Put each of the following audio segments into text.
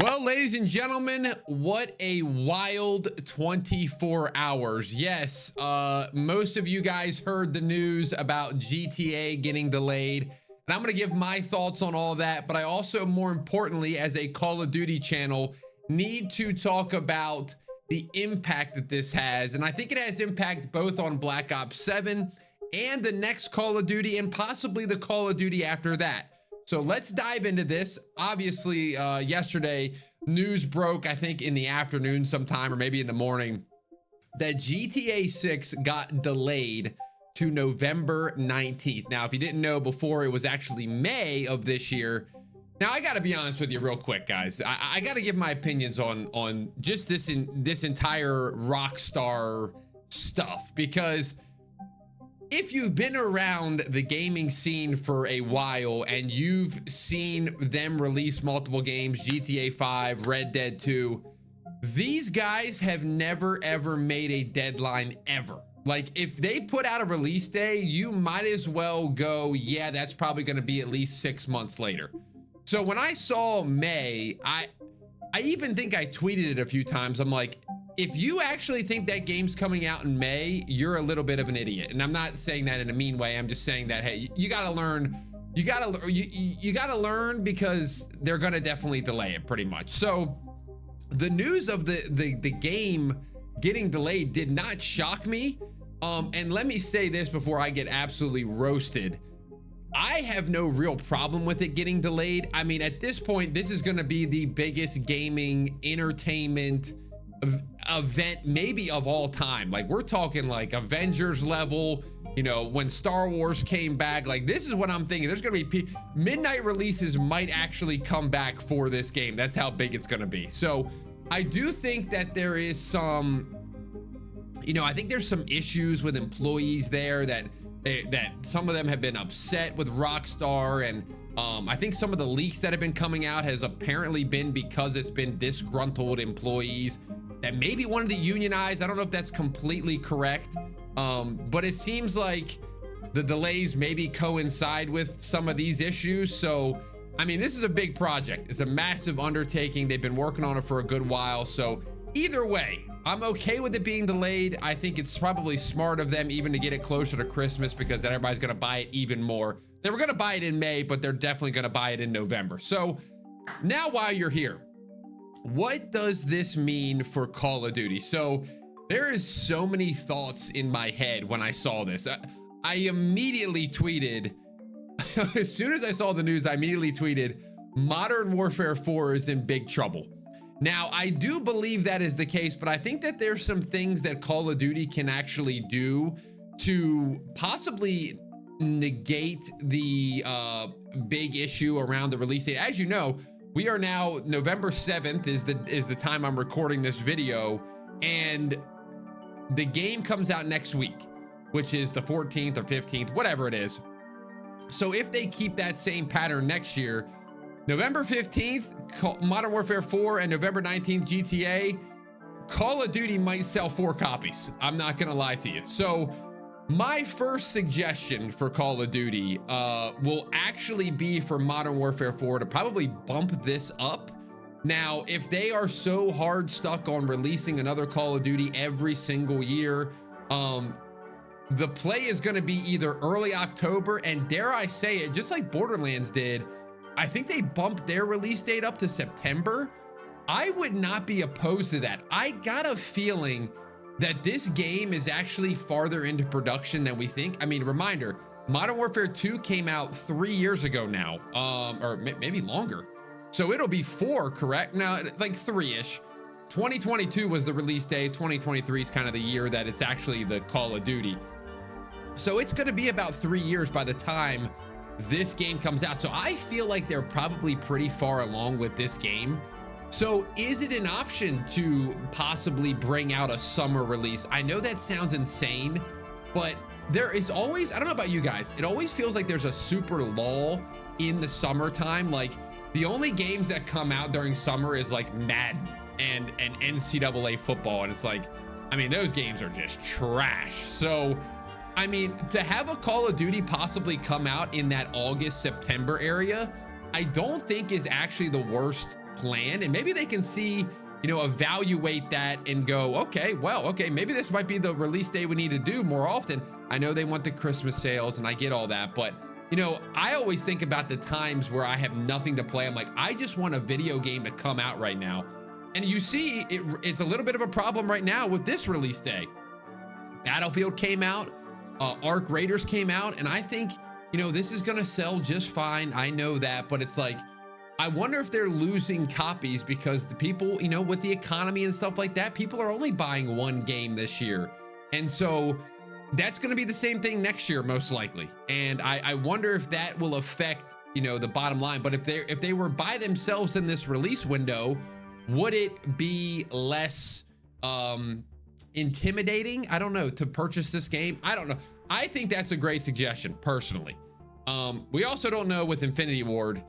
Well, ladies and gentlemen, what a wild 24 hours. Yes, most of you guys heard the news about GTA getting delayed, and I'm going to give my thoughts on all that, but I also, more importantly, as a Call of Duty channel, need to talk about the impact that this has. And I think it has impact both on Black Ops 7 and the next Call of Duty, and possibly the Call of Duty after that. So let's dive into this. Obviously, yesterday, news broke, I think in the afternoon sometime, or maybe in the morning, that GTA 6 got delayed to November 19th. Now, if you didn't know before, it was actually May of this year. Now, I got to be honest with you real quick, guys. I got to give my opinions on just this entire Rockstar stuff, because if you've been around the gaming scene for a while and you've seen them release multiple games, GTA 5, Red Dead 2, these guys have never ever made a deadline ever. Like, if they put out a release day, you might as well go, yeah, that's probably going to be at least 6 months later. So when I saw May, I even think I tweeted it a few times. I'm like, if you actually think that game's coming out in May, you're a little bit of an idiot. And I'm not saying that in a mean way. I'm just saying that, hey, you got to learn. You got to learn, because they're going to definitely delay it pretty much. So the news of the game getting delayed did not shock me. And let me say this before I get absolutely roasted. I have no real problem with it getting delayed. I mean, at this point, this is going to be the biggest gaming entertainment event maybe of all time. Like, we're talking like Avengers level, you know, when Star Wars came back. Like, this is what I'm thinking. There's gonna be midnight releases might actually come back for this game. That's how big it's gonna be. So I do think that there is some, you know, I think there's some issues with employees there that some of them have been upset with Rockstar, and I think some of the leaks that have been coming out has apparently been because it's been disgruntled employees that maybe wanted to unionize. I don't know if that's completely correct, but it seems like the delays maybe coincide with some of these issues. So, I mean, this is a big project. It's a massive undertaking. They've been working on it for a good while. So either way, I'm okay with it being delayed. I think it's probably smart of them even to get it closer to Christmas, because then everybody's going to buy it even more. They were going to buy it in May, but they're definitely going to buy it in November. So now, while you're here, what does this mean for Call of Duty? So there is so many thoughts in my head when I saw this. I immediately tweeted, as soon as I saw the news, I immediately tweeted, Modern Warfare 4 is in big trouble. Now, I do believe that is the case, but I think that there's some things that Call of Duty can actually do to possibly negate the big issue around the release date. As you know, we are now November 7th is the time I'm recording this video, and the game comes out next week, which is the 14th or 15th, whatever it is. So if they keep that same pattern next year, November 15th, Modern Warfare 4, and November 19th, GTA, Call of Duty might sell 4 copies. I'm not going to lie to you. So my first suggestion for Call of Duty will actually be for Modern Warfare 4 to probably bump this up. Now, if they are so hard stuck on releasing another Call of Duty every single year, the play is going to be either early October, and dare I say it, just like Borderlands did, I think they bumped their release date up to September. I would not be opposed to that. I got a feeling that this game is actually farther into production than we think. I mean, reminder, Modern Warfare 2 came out 3 years ago now, or maybe longer. So it'll be 4, correct? Now, like 3-ish. 2022 was the release day. 2023 is kind of the year that it's actually the Call of Duty. So it's going to be about 3 years by the time this game comes out. So I feel like they're probably pretty far along with this game. So is it an option to possibly bring out a summer release? I know that sounds insane, but there is always, I don't know about you guys, it always feels like there's a super lull in the summertime. Like, the only games that come out during summer is like Madden and NCAA football. And it's like, I mean, those games are just trash. So I mean, to have a Call of Duty possibly come out in that August, September area, I don't think is actually the worst plan, and maybe they can see, you know, evaluate that and go, okay, well, okay, maybe this might be the release day we need to do more often. I know they want the Christmas sales, and I get all that, but you know, I always think about the times where I have nothing to play. I'm like, I just want a video game to come out right now. And you see, it's a little bit of a problem right now with this release day. Battlefield came out, Arc Raiders came out, and I think, you know, this is gonna sell just fine. I know that, but it's like, I wonder if they're losing copies because the people, you know, with the economy and stuff like that, people are only buying one game this year. And so that's gonna be the same thing next year, most likely. And I wonder if that will affect, you know, the bottom line. But if they were by themselves in this release window, would it be less intimidating? I don't know, to purchase this game. I don't know. I think that's a great suggestion personally. We also don't know with Infinity Ward.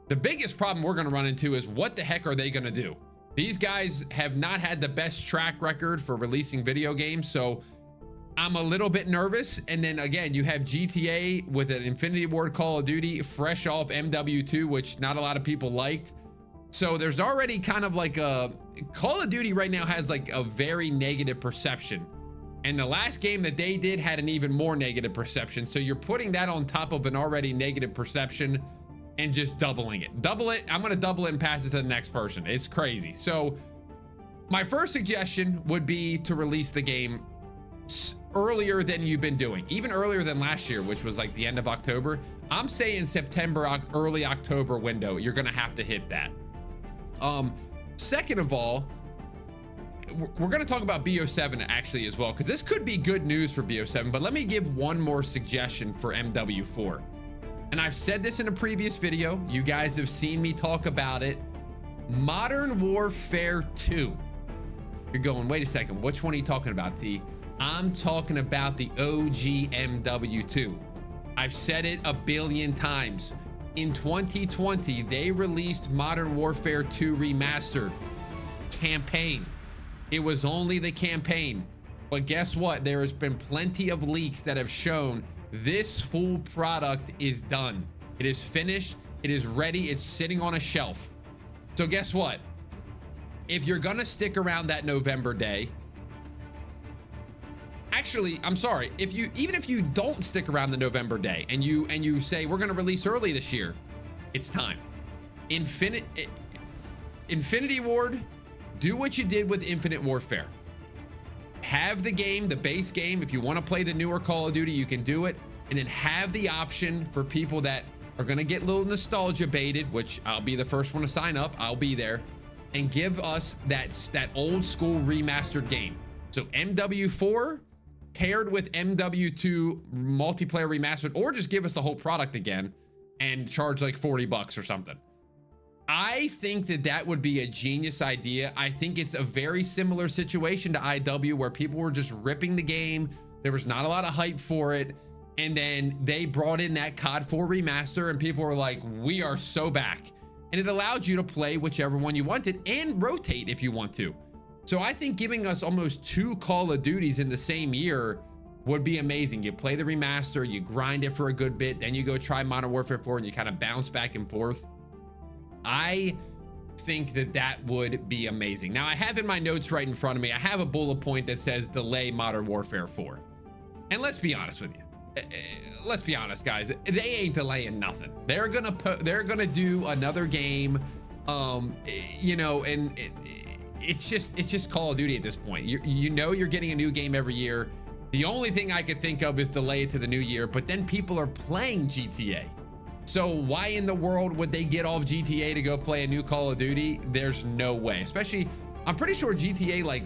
The biggest problem we're going to run into is what the heck are they going to do? These guys have not had the best track record for releasing video games, so I'm a little bit nervous. And then again, you have GTA with an Infinity Ward Call of Duty fresh off MW2, which not a lot of people liked. So there's already kind of like a Call of Duty right now has like a very negative perception. And the last game that they did had an even more negative perception. So you're putting that on top of an already negative perception and just doubling it. Double it. I'm going to double it and pass it to the next person. It's crazy. So my first suggestion would be to release the game earlier than you've been doing, even earlier than last year, which was like the end of October. I'm saying September, early October window. You're going to have to hit that. Second of all, we're going to talk about BO7 actually as well, because this could be good news for BO7, but let me give one more suggestion for MW4. And I've said this in a previous video. You guys have seen me talk about it. Modern Warfare 2. You're going, wait a second, which one are you talking about, T? I'm talking about the OG MW2. I've said it a billion times. In 2020, they released Modern Warfare 2 Remastered campaign. It was only the campaign. But guess what? There has been plenty of leaks that have shown this full product is done. It is finished. It is ready. It's sitting on a shelf. So guess what? If you're gonna stick around that November day, actually, I'm sorry, even if you don't stick around the November day and you say we're gonna release early this year, it's time. Infinity Ward, do what you did with Infinite Warfare. Have the game, the base game. If you want to play the newer Call of Duty, you can do it. And then have the option for people that are going to get a little nostalgia baited, which I'll be the first one to sign up. I'll be there. And give us that old school remastered game. So MW4 paired with MW2 multiplayer remastered, or just give us the whole product again and charge like $40 or something. I think that would be a genius idea. I think it's a very similar situation to IW, where people were just ripping the game. There was not a lot of hype for it. And then they brought in that COD 4 remaster and people were like, we are so back. And it allowed you to play whichever one you wanted and rotate if you want to. So I think giving us almost 2 Call of Duties in the same year would be amazing. You play the remaster, you grind it for a good bit, then you go try Modern Warfare 4 and you kind of bounce back and forth. I think that would be amazing. Now I have in my notes right in front of me, I have a bullet point that says delay Modern Warfare 4. And let's be honest with you. Let's be honest, guys. They ain't delaying nothing. They're gonna do another game, you know, and it's just Call of Duty at this point. You know you're getting a new game every year. The only thing I could think of is delay it to the new year, but then people are playing GTA. So why in the world would they get off GTA to go play a new Call of Duty? There's no way. Especially, I'm pretty sure GTA like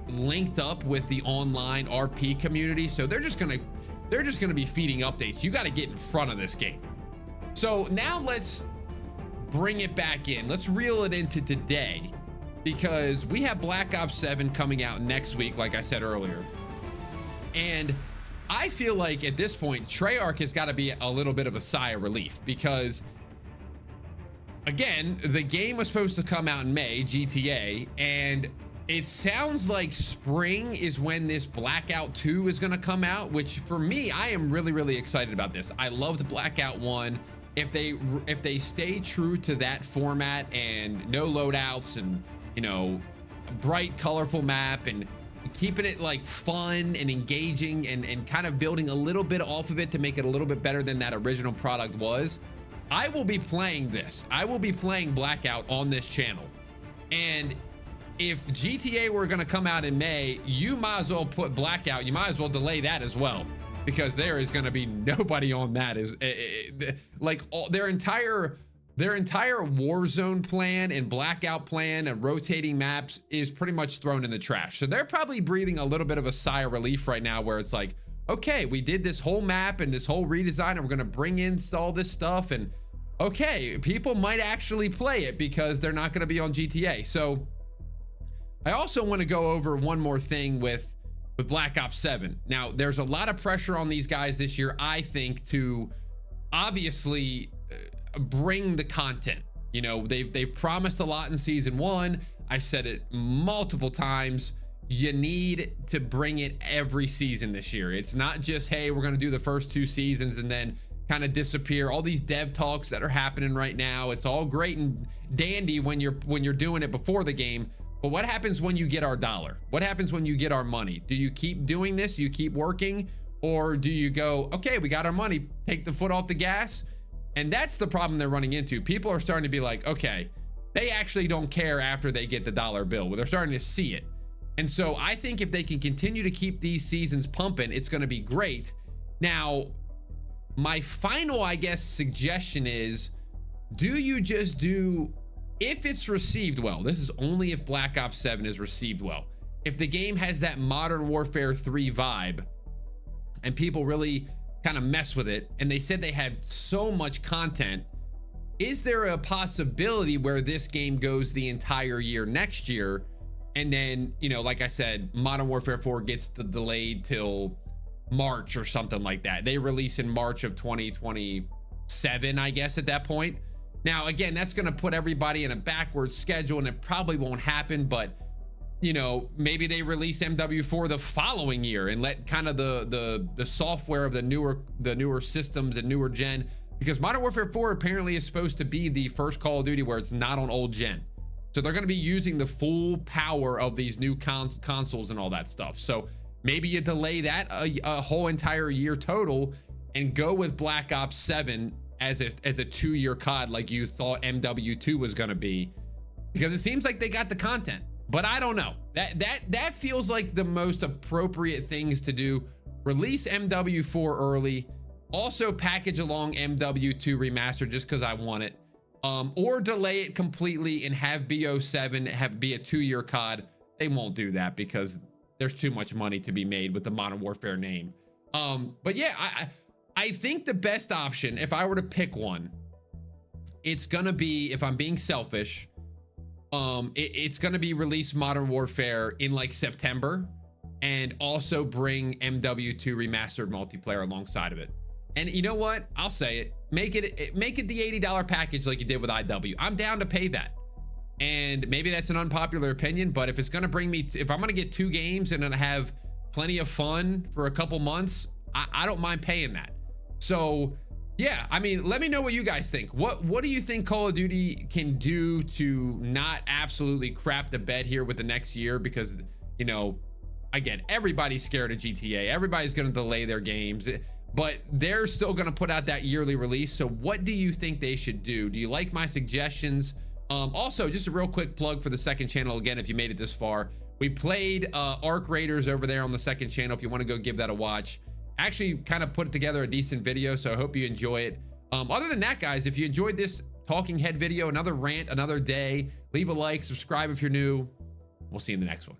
linked up with the online RP community, so they're just gonna be feeding updates. You got to get in front of this game. So now let's bring it back in. Let's reel it into today, because we have Black Ops 7 coming out next week, like I said earlier. And I feel like at this point, Treyarch has got to be a little bit of a sigh of relief, because again, the game was supposed to come out in May, GTA, and it sounds like spring is when this Blackout 2 is going to come out, which for me, I am really, really excited about this. I loved Blackout 1. if they stay true to that format and no loadouts and, you know, a bright, colorful map and keeping it like fun and engaging and kind of building a little bit off of it to make it a little bit better than that original product was, I will be playing this. I will be playing Blackout on this channel. And if GTA were going to come out in May, you might as well put Blackout. You might as well delay that as well, because there is going to be nobody on that. Is like their entire Warzone plan and Blackout plan and rotating maps is pretty much thrown in the trash. So they're probably breathing a little bit of a sigh of relief right now, where it's like, okay, we did this whole map and this whole redesign, and we're going to bring in all this stuff, and okay, people might actually play it because they're not going to be on GTA. So I also want to go over one more thing with Black Ops 7. Now, there's a lot of pressure on these guys this year, I think, to obviously bring the content. You know, they've promised a lot in season 1. I said it multiple times. You need to bring it every season this year. It's not just, hey, we're going to do the first 2 seasons and then kind of disappear. All these dev talks that are happening right now, it's all great and dandy when you're doing it before the game. But what happens when you get our dollar? What happens when you get our money? Do you keep doing this? Do you keep working? Or do you go, okay, we got our money, take the foot off the gas? And that's the problem they're running into. People are starting to be like, okay, they actually don't care after they get the dollar bill. Well, they're starting to see it. And so I think if they can continue to keep these seasons pumping, it's going to be great. Now, my final, I guess, suggestion is, do you just do, if it's received well, this is only if Black Ops 7 is received well. If the game has that Modern Warfare 3 vibe and people really kind of mess with it, and they said they have so much content, is there a possibility where this game goes the entire year next year? And then, you know, like I said, Modern Warfare 4 gets delayed till March or something like that. They release in March of 2027, I guess, at that point. Now, again, that's going to put everybody in a backwards schedule, and it probably won't happen. But, you know, maybe they release MW4 the following year and let kind of the software of the newer systems and newer gen, because Modern Warfare 4 apparently is supposed to be the first Call of Duty where it's not on old gen. So they're going to be using the full power of these new consoles and all that stuff. So maybe you delay that a whole entire year total and go with Black Ops 7 as a 2-year COD like you thought MW2 was going to be, because it seems like they got the content. But I don't know. That feels like the most appropriate things to do. Release MW4 early. Also package along MW2 remastered just because I want it. Or delay it completely and have BO7 be a 2-year COD. They won't do that because there's too much money to be made with the Modern Warfare name. But yeah, I think the best option, if I were to pick one, it's gonna be, if I'm being selfish, it's gonna be release Modern Warfare in like September, and also bring MW2 remastered multiplayer alongside of it. And you know what? I'll say it. Make it the $80 package like you did with IW. I'm down to pay that. And maybe that's an unpopular opinion, but if it's gonna bring me, if I'm gonna get 2 games and gonna have plenty of fun for a couple months, I don't mind paying that. So yeah, I mean, let me know what you guys think. What do you think Call of Duty can do to not absolutely crap the bed here with the next year? Because, you know, again, everybody's scared of GTA. Everybody's going to delay their games, but they're still going to put out that yearly release. So what do you think they should do? Do you like my suggestions? Also, just a real quick plug for the second channel. Again, if you made it this far, we played Arc Raiders over there on the second channel. If you want to go give that a watch. Actually kind of put together a decent video, so I hope you enjoy it. Other than that, guys, if you enjoyed this talking head video, another rant, another day, leave a like, subscribe if you're new. We'll see you in the next one.